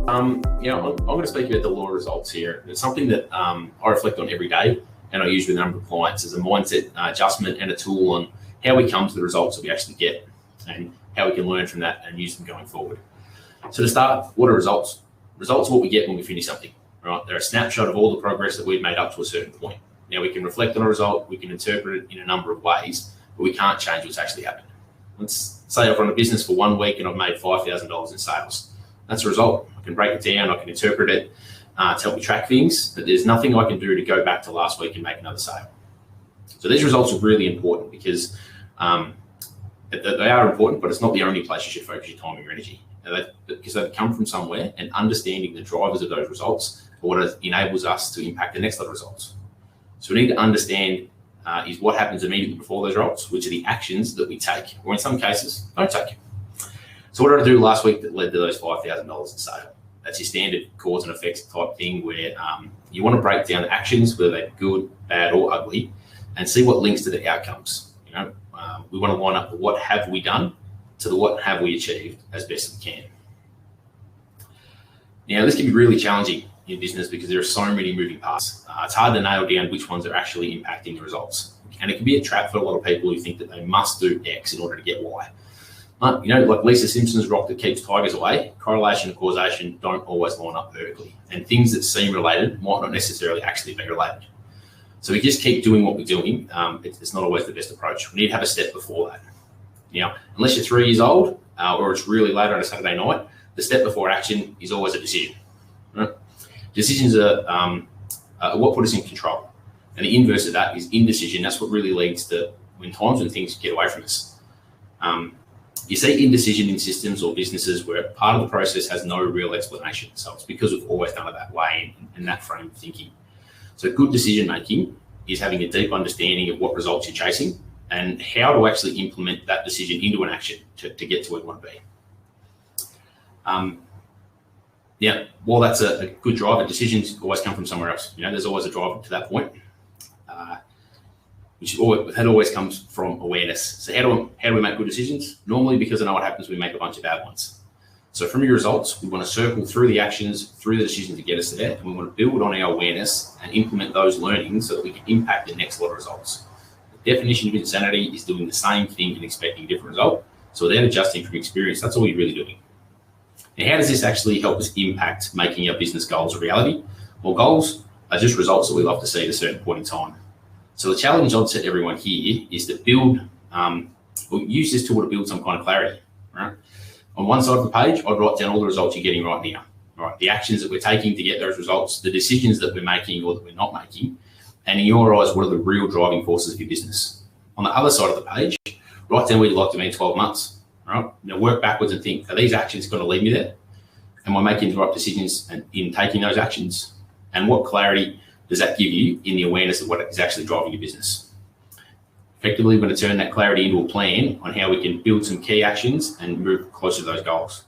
I'm going to speak about the law of results here. It's something that I reflect on every day, and I use with a number of clients as a mindset adjustment and a tool on how we come to the results that we actually get and how we can learn from that and use them going forward. So to start, what are results? Results are what we get when we finish something, right? They're a snapshot of all the progress that we've made up to a certain point. Now we can reflect on a result, we can interpret it in a number of ways, but we can't change what's actually happened. Let's say I've run a business for 1 week and I've made $5,000 in sales. That's a result. I can break it down, I can interpret it to help me track things, but there's nothing I can do to go back to last week and make another sale. So these results are really important because they are important, but it's not the only place you should focus your time and your energy. Because they've come from somewhere, and understanding the drivers of those results are what enables us to impact the next lot of results. So we need to understand is what happens immediately before those results, which are the actions that we take, or in some cases, don't take. So what did I do last week that led to those $5,000 in sale? That's your standard cause and effects type thing where you want to break down the actions, whether they're good, bad, or ugly, and see what links to the outcomes. We want to line up the what have we done to the what have we achieved as best we can. Now, this can be really challenging in business because there are so many moving parts. It's hard to nail down which ones are actually impacting the results. And it can be a trap for a lot of people who think that they must do X in order to get Y. But, like Lisa Simpson's rock that keeps tigers away, correlation and causation don't always line up perfectly. And things that seem related might not necessarily actually be related. So we just keep doing what we're doing. It's not always the best approach. We need to have a step before that. Now, unless you're 3 years old or it's really late on a Saturday night, the step before action is always a decision. Right? Decisions are what put us in control. And the inverse of that is indecision. That's what really leads to when things get away from us. You see indecision in systems or businesses where part of the process has no real explanation. So it's because we've always done it that way and that frame of thinking. So good decision making is having a deep understanding of what results you're chasing and how to actually implement that decision into an action to get to where you want to be. While that's a good driver, decisions always come from somewhere else. There's always a driver to that point, which always comes from awareness. So how do we make good decisions? Normally, because I know what happens, we make a bunch of bad ones. So from your results, we want to circle through the actions, through the decisions to get us there, and we want to build on our awareness and implement those learnings so that we can impact the next lot of results. The definition of insanity is doing the same thing and expecting a different result. So without adjusting from experience, that's all you're really doing. Now, how does this actually help us impact making our business goals a reality? Well, goals are just results that we love to see at a certain point in time. So the challenge I'd set everyone here is to use this tool to build some kind of clarity, right? On one side of the page, I'd write down all the results you're getting right now, right? The actions that we're taking to get those results, the decisions that we're making or that we're not making, and in your eyes, what are the real driving forces of your business? On the other side of the page, write down where you'd like to be in 12 months, right? Work backwards and think, are these actions going to lead me there? Am I making the right decisions in taking those actions? And what clarity does that give you in the awareness of what is actually driving your business? Effectively, we're going to turn that clarity into a plan on how we can build some key actions and move closer to those goals.